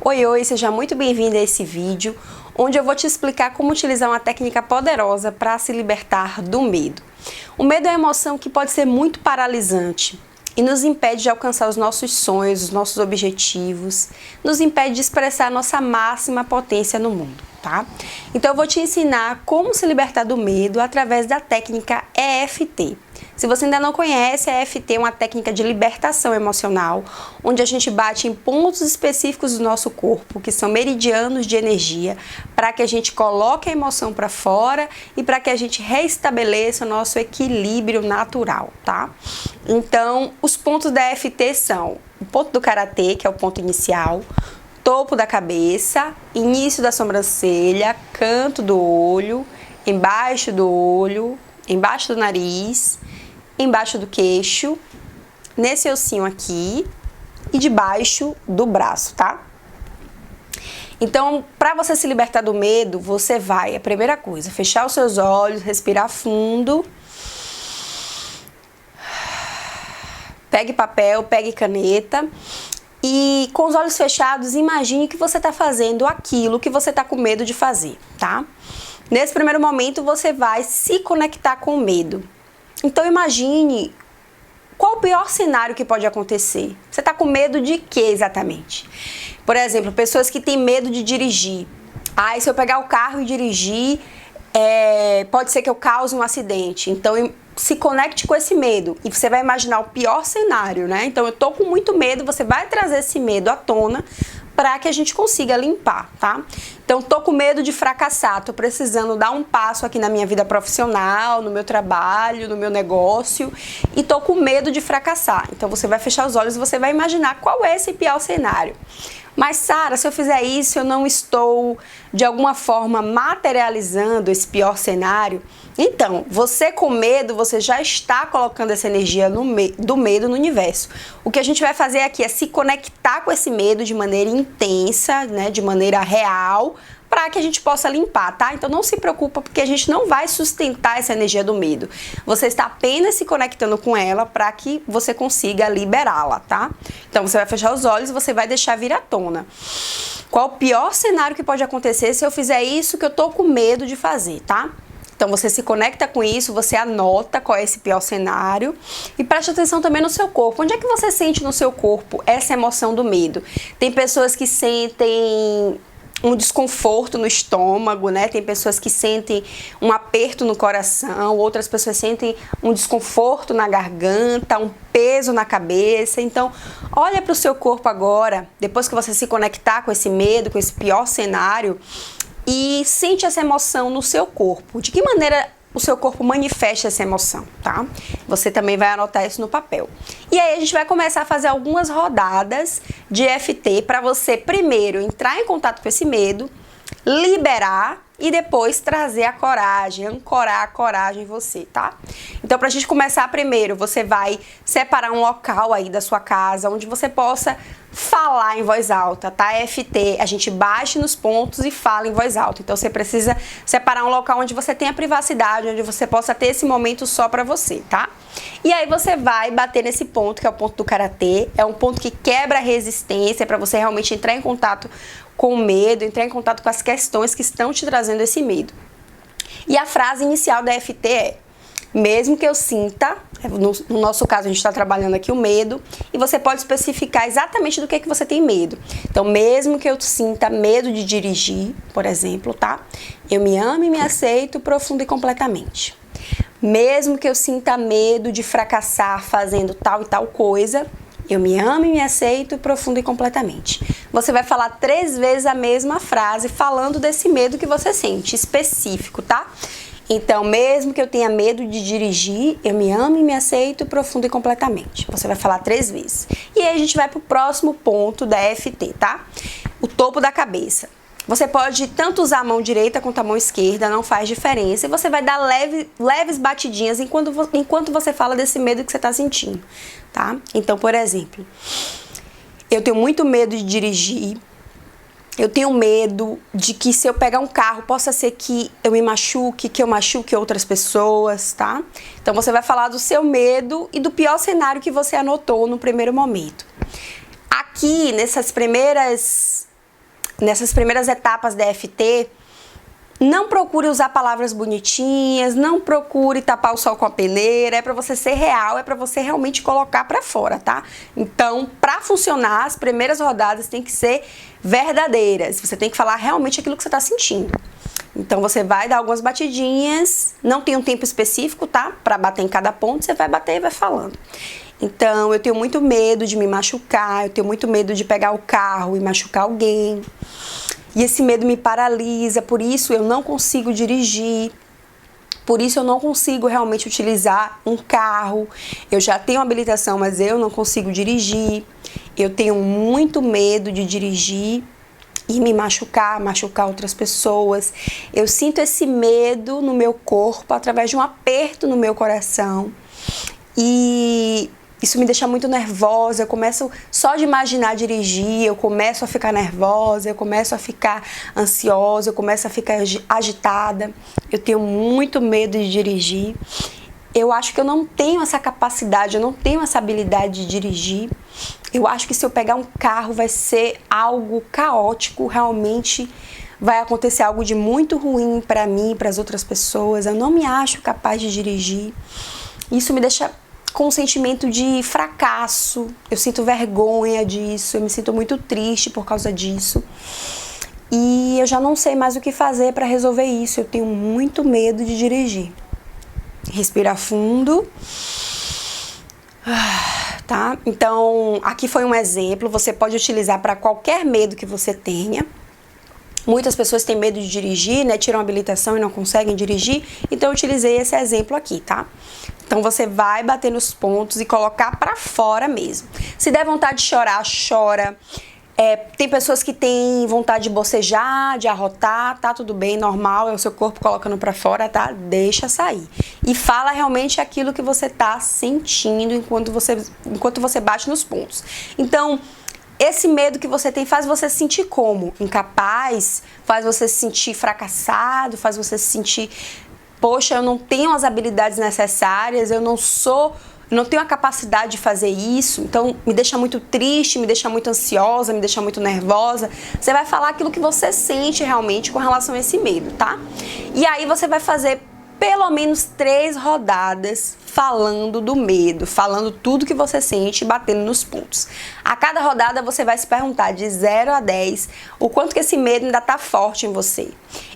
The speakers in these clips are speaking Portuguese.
Oi, oi, seja muito bem-vindo a esse vídeo, onde eu vou te explicar como utilizar uma técnica poderosa para se libertar do medo. O medo é uma emoção que pode ser muito paralisante e nos impede de alcançar os nossos sonhos, os nossos objetivos, nos impede de expressar a nossa máxima potência no mundo, tá? Então eu vou te ensinar como se libertar do medo através da técnica EFT. Se você ainda não conhece, a EFT é uma técnica de libertação emocional, onde a gente bate em pontos específicos do nosso corpo, que são meridianos de energia, para que a gente coloque a emoção para fora e para que a gente restabeleça o nosso equilíbrio natural, tá? Então, os pontos da EFT são o ponto do karatê, que é o ponto inicial, topo da cabeça, início da sobrancelha, canto do olho, embaixo do olho, embaixo do nariz, embaixo do queixo, nesse ossinho aqui e debaixo do braço, tá? Então, para você se libertar do medo, você vai, a primeira coisa, fechar os seus olhos, respirar fundo. Pegue papel, pegue caneta e com os olhos fechados, imagine que você está fazendo aquilo que você está com medo de fazer, tá? Nesse primeiro momento, você vai se conectar com o medo. Então imagine qual o pior cenário que pode acontecer. Você está com medo de quê exatamente? Por exemplo, pessoas que têm medo de dirigir. Se eu pegar o carro e dirigir, pode ser que eu cause um acidente. Então se conecte com esse medo e você vai imaginar o pior cenário, né? Então eu tô com muito medo, você vai trazer esse medo à tona para que a gente consiga limpar, tá? Então, tô com medo de fracassar, tô precisando dar um passo aqui na minha vida profissional, no meu trabalho, no meu negócio, e tô com medo de fracassar. Então, você vai fechar os olhos e você vai imaginar qual é esse pior cenário. Mas, Sara, se eu fizer isso, eu não estou, de alguma forma, materializando esse pior cenário? Então, você com medo, você já está colocando essa energia do medo no universo. O que a gente vai fazer aqui é se conectar com esse medo de maneira intensa, né, de maneira real, para que a gente possa limpar, tá? Então não se preocupa, porque a gente não vai sustentar essa energia do medo. Você está apenas se conectando com ela para que você consiga liberá-la, tá? Então você vai fechar os olhos e você vai deixar vir à tona. Qual o pior cenário que pode acontecer se eu fizer isso que eu tô com medo de fazer, tá? Então você se conecta com isso, você anota qual é esse pior cenário e preste atenção também no seu corpo. Onde é que você sente no seu corpo essa emoção do medo? Tem pessoas que sentem um desconforto no estômago, né? Tem pessoas que sentem um aperto no coração, outras pessoas sentem um desconforto na garganta, um peso na cabeça. Então, olha para o seu corpo agora, depois que você se conectar com esse medo, com esse pior cenário, e sente essa emoção no seu corpo. De que maneira o seu corpo manifesta essa emoção, tá? Você também vai anotar isso no papel. E aí a gente vai começar a fazer algumas rodadas de EFT para você primeiro entrar em contato com esse medo, liberar e depois trazer a coragem, ancorar a coragem em você, tá? Então, pra gente começar primeiro, você vai separar um local aí da sua casa onde você possa falar em voz alta, tá? EFT, a gente bate nos pontos e fala em voz alta. Então, você precisa separar um local onde você tenha privacidade, onde você possa ter esse momento só pra você, tá? E aí você vai bater nesse ponto, que é o ponto do karatê. É um ponto que quebra a resistência para você realmente entrar em contato com o medo, entrar em contato com as questões que estão te trazendo esse medo. E a frase inicial da EFT é: mesmo que eu sinta, no nosso caso a gente está trabalhando aqui o medo, e você pode especificar exatamente do que você tem medo. Então, mesmo que eu sinta medo de dirigir, por exemplo, tá? Eu me amo e me aceito profundo e completamente. Mesmo que eu sinta medo de fracassar fazendo tal e tal coisa, eu me amo e me aceito profundo e completamente. Você vai falar 3 vezes a mesma frase, falando desse medo que você sente, específico, tá? Então, mesmo que eu tenha medo de dirigir, eu me amo e me aceito profundo e completamente. Você vai falar 3 vezes. E aí a gente vai pro próximo ponto da EFT, tá? O topo da cabeça. Você pode tanto usar a mão direita quanto a mão esquerda, não faz diferença. E você vai dar leves batidinhas enquanto você fala desse medo que você está sentindo, tá? Então, por exemplo, eu tenho muito medo de dirigir. Eu tenho medo de que se eu pegar um carro, possa ser que eu me machuque, que eu machuque outras pessoas, tá? Então, você vai falar do seu medo e do pior cenário que você anotou no primeiro momento. Aqui, nessas primeiras nessas primeiras etapas da EFT, não procure usar palavras bonitinhas, não procure tapar o sol com a peneira, é para você ser real, é para você realmente colocar para fora, tá? Então, para funcionar, as primeiras rodadas têm que ser verdadeiras, você tem que falar realmente aquilo que você tá sentindo. Então, você vai dar algumas batidinhas, não tem um tempo específico, tá? Para bater em cada ponto, você vai bater e vai falando. Então, eu tenho muito medo de me machucar, eu tenho muito medo de pegar o carro e machucar alguém. E esse medo me paralisa, por isso eu não consigo dirigir, por isso eu não consigo realmente utilizar um carro. Eu já tenho habilitação, mas eu não consigo dirigir. Eu tenho muito medo de dirigir e me machucar outras pessoas. Eu sinto esse medo no meu corpo através de um aperto no meu coração. E isso me deixa muito nervosa, eu começo só de imaginar dirigir, eu começo a ficar nervosa, eu começo a ficar ansiosa, eu começo a ficar agitada. Eu tenho muito medo de dirigir. Eu acho que eu não tenho essa capacidade, eu não tenho essa habilidade de dirigir. Eu acho que se eu pegar um carro vai ser algo caótico, realmente vai acontecer algo de muito ruim para mim e para as outras pessoas. Eu não me acho capaz de dirigir. Isso me deixa com um sentimento de fracasso, eu sinto vergonha disso, eu me sinto muito triste por causa disso. E eu já não sei mais o que fazer para resolver isso, eu tenho muito medo de dirigir. Respira fundo. Tá? Então, aqui foi um exemplo, você pode utilizar para qualquer medo que você tenha. Muitas pessoas têm medo de dirigir, né? Tiram a habilitação e não conseguem dirigir, então eu utilizei esse exemplo aqui, tá? Então você vai bater nos pontos e colocar pra fora mesmo. Se der vontade de chorar, chora. Tem pessoas que têm vontade de bocejar, de arrotar, tá tudo bem, normal, é o seu corpo colocando pra fora, tá? Deixa sair. E fala realmente aquilo que você tá sentindo enquanto você bate nos pontos. Então, esse medo que você tem faz você se sentir como? Incapaz? Faz você se sentir fracassado? Faz você se sentir, poxa, eu não tenho as habilidades necessárias, eu não tenho a capacidade de fazer isso, então me deixa muito triste, me deixa muito ansiosa, me deixa muito nervosa. Você vai falar aquilo que você sente realmente com relação a esse medo, tá? E aí você vai fazer pelo menos 3 rodadas falando do medo, falando tudo que você sente e batendo nos pontos. A cada rodada você vai se perguntar de 0 a 10 o quanto que esse medo ainda tá forte em você.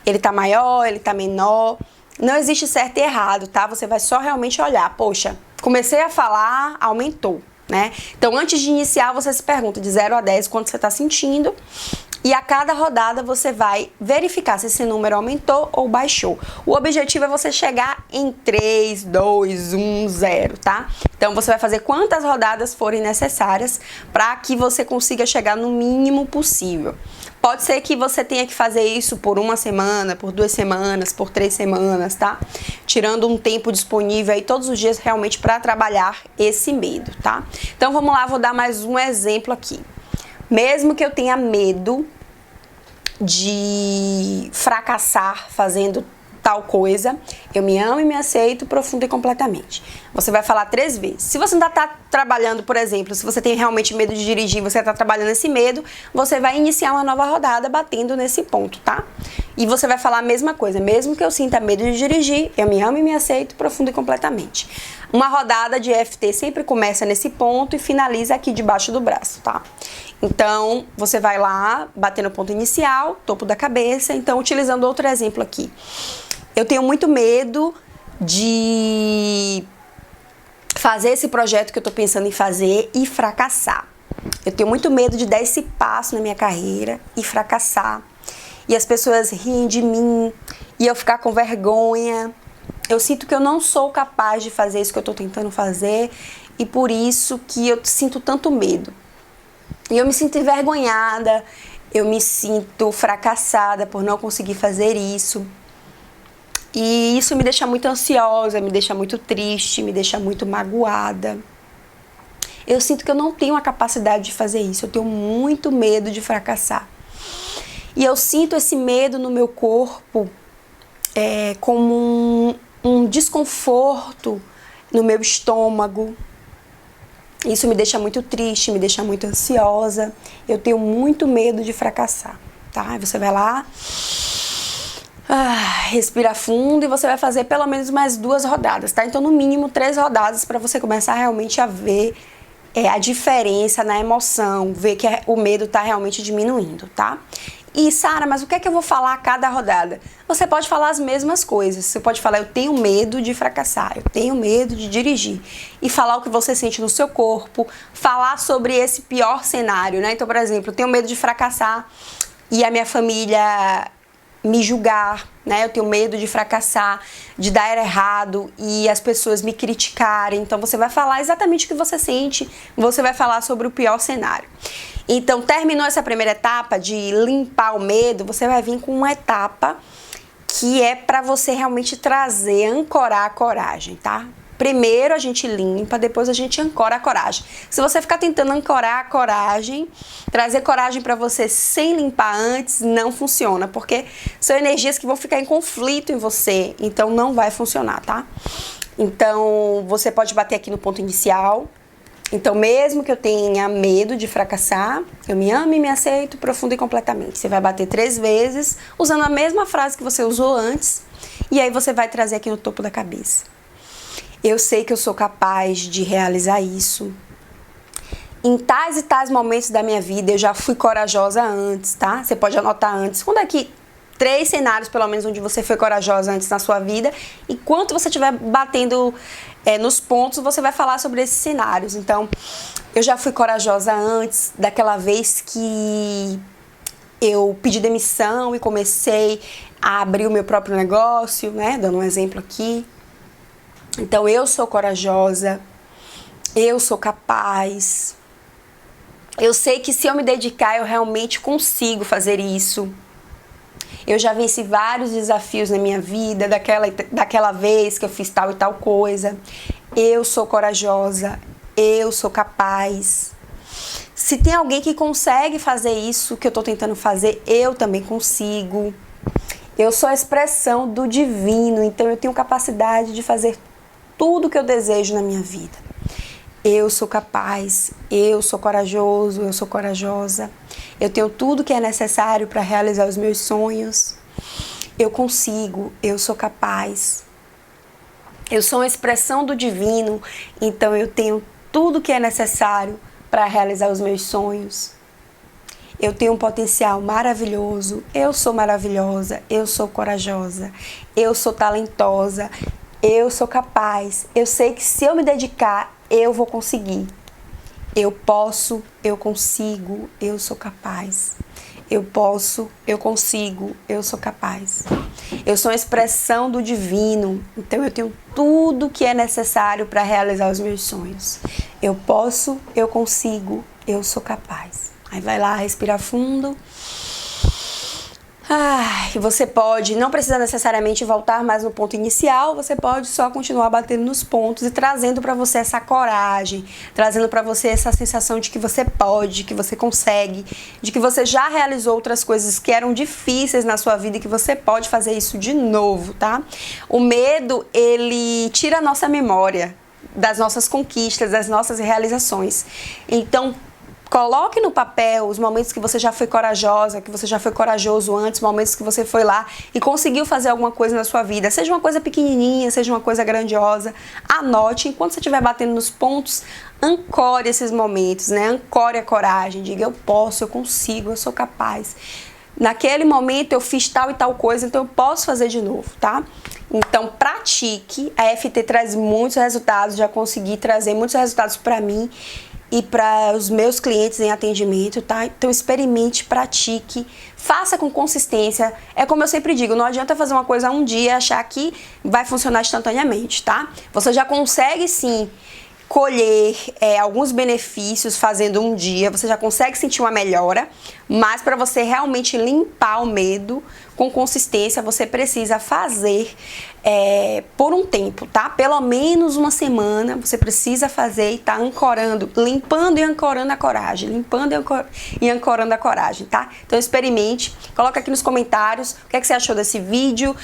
Ele tá maior, ele tá menor. Não existe certo e errado, tá? Você vai só realmente olhar, poxa, comecei a falar, aumentou, né? Então, antes de iniciar, você se pergunta de 0 a 10 quanto você tá sentindo. E a cada rodada você vai verificar se esse número aumentou ou baixou. O objetivo é você chegar em 3, 2, 1, 0, tá? Então você vai fazer quantas rodadas forem necessárias para que você consiga chegar no mínimo possível. Pode ser que você tenha que fazer isso por 1 semana, por 2 semanas, por 3 semanas, tá? Tirando um tempo disponível aí todos os dias realmente para trabalhar esse medo, tá? Então vamos lá, vou dar mais um exemplo aqui. Mesmo que eu tenha medo de fracassar fazendo tal coisa, eu me amo e me aceito profunda e completamente. Você vai falar 3 vezes. Se você ainda está trabalhando, por exemplo, se você tem realmente medo de dirigir, você está trabalhando esse medo, você vai iniciar uma nova rodada batendo nesse ponto, tá? E você vai falar a mesma coisa. Mesmo que eu sinta medo de dirigir, eu me amo e me aceito profunda e completamente. Uma rodada de EFT sempre começa nesse ponto e finaliza aqui debaixo do braço, tá? Então, você vai lá, bater no ponto inicial, topo da cabeça. Então, utilizando outro exemplo aqui. Eu tenho muito medo de fazer esse projeto que eu tô pensando em fazer e fracassar. Eu tenho muito medo de dar esse passo na minha carreira e fracassar. E as pessoas riem de mim e eu ficar com vergonha. Eu sinto que eu não sou capaz de fazer isso que eu tô tentando fazer e por isso que eu sinto tanto medo. E eu me sinto envergonhada, eu me sinto fracassada por não conseguir fazer isso. E isso me deixa muito ansiosa, me deixa muito triste, me deixa muito magoada. Eu sinto que eu não tenho a capacidade de fazer isso, eu tenho muito medo de fracassar. E eu sinto esse medo no meu corpo como um desconforto no meu estômago. Isso me deixa muito triste, me deixa muito ansiosa. Eu tenho muito medo de fracassar. tá? Você vai lá, respira fundo e você vai fazer pelo menos mais 2 rodadas, tá? Então, no mínimo 3 rodadas para você começar realmente a ver a diferença na emoção, ver que o medo tá realmente diminuindo, tá? E, Sara, mas o que é que eu vou falar a cada rodada? Você pode falar as mesmas coisas. Você pode falar, eu tenho medo de fracassar, eu tenho medo de dirigir. E falar o que você sente no seu corpo, falar sobre esse pior cenário, né? Então, por exemplo, eu tenho medo de fracassar e a minha família me julgar, né? Eu tenho medo de fracassar, de dar errado e as pessoas me criticarem. Então, você vai falar exatamente o que você sente, você vai falar sobre o pior cenário. Então, terminou essa primeira etapa de limpar o medo, você vai vir com uma etapa que é para você realmente trazer, ancorar a coragem, tá? Primeiro a gente limpa, depois a gente ancora a coragem. Se você ficar tentando ancorar a coragem, trazer coragem para você sem limpar antes, não funciona, porque são energias que vão ficar em conflito em você, então não vai funcionar, tá? Então, você pode bater aqui no ponto inicial. Então, mesmo que eu tenha medo de fracassar, eu me amo e me aceito profundo e completamente. Você vai bater 3 vezes, usando a mesma frase que você usou antes, e aí você vai trazer aqui no topo da cabeça. Eu sei que eu sou capaz de realizar isso. Em tais e tais momentos da minha vida, eu já fui corajosa antes, tá? Você pode anotar antes. Quando é que 3 cenários, pelo menos, onde você foi corajosa antes na sua vida. Enquanto você estiver batendo nos pontos, você vai falar sobre esses cenários. Então, eu já fui corajosa antes, daquela vez que eu pedi demissão e comecei a abrir o meu próprio negócio, né? Dando um exemplo aqui. Então, eu sou corajosa, eu sou capaz. Eu sei que se eu me dedicar, eu realmente consigo fazer isso. Eu já venci vários desafios na minha vida, daquela vez que eu fiz tal e tal coisa. Eu sou corajosa, eu sou capaz. Se tem alguém que consegue fazer isso que eu tô tentando fazer, eu também consigo. Eu sou a expressão do divino, então eu tenho capacidade de fazer tudo que eu desejo na minha vida. Eu sou capaz, eu sou corajoso, eu sou corajosa. Eu tenho tudo que é necessário para realizar os meus sonhos. Eu consigo, eu sou capaz. Eu sou uma expressão do divino, então eu tenho tudo que é necessário para realizar os meus sonhos. Eu tenho um potencial maravilhoso, eu sou maravilhosa, eu sou corajosa, eu sou talentosa, eu sou capaz. Eu sei que se eu me dedicar, eu vou conseguir. Eu posso, eu consigo, eu sou capaz. Eu posso, eu consigo, eu sou capaz. Eu sou uma expressão do divino, então eu tenho tudo que é necessário para realizar os meus sonhos. Eu posso, eu consigo, eu sou capaz. Aí vai lá, respira fundo. E você pode, não precisa necessariamente voltar mais no ponto inicial, você pode só continuar batendo nos pontos e trazendo para você essa coragem, trazendo para você essa sensação de que você pode, de que você consegue, de que você já realizou outras coisas que eram difíceis na sua vida e que você pode fazer isso de novo, tá? O medo, ele tira a nossa memória das nossas conquistas, das nossas realizações. Então, coloque no papel os momentos que você já foi corajosa, que você já foi corajoso antes, momentos que você foi lá e conseguiu fazer alguma coisa na sua vida. Seja uma coisa pequenininha, seja uma coisa grandiosa. Anote, enquanto você estiver batendo nos pontos, ancore esses momentos, né? Ancore a coragem, diga eu posso, eu consigo, eu sou capaz. Naquele momento eu fiz tal e tal coisa, então eu posso fazer de novo, tá? Então pratique, a FT traz muitos resultados, já consegui trazer muitos resultados para mim e para os meus clientes em atendimento, tá? Então experimente, pratique, faça com consistência. É como eu sempre digo, não adianta fazer uma coisa um dia e achar que vai funcionar instantaneamente, tá? Você já consegue sim colher alguns benefícios fazendo um dia, você já consegue sentir uma melhora, mas para você realmente limpar o medo com consistência, você precisa fazer por um tempo, tá? Pelo menos uma semana você precisa fazer e tá ancorando, limpando e ancorando a coragem, limpando e ancorando a coragem, tá? Então experimente, coloca aqui nos comentários o que é que você achou desse vídeo,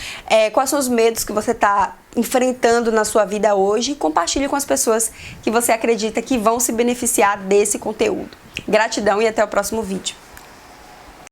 quais são os medos que você tá enfrentando na sua vida hoje e compartilhe com as pessoas que você acredita que vão se beneficiar desse conteúdo. Gratidão e até o próximo vídeo.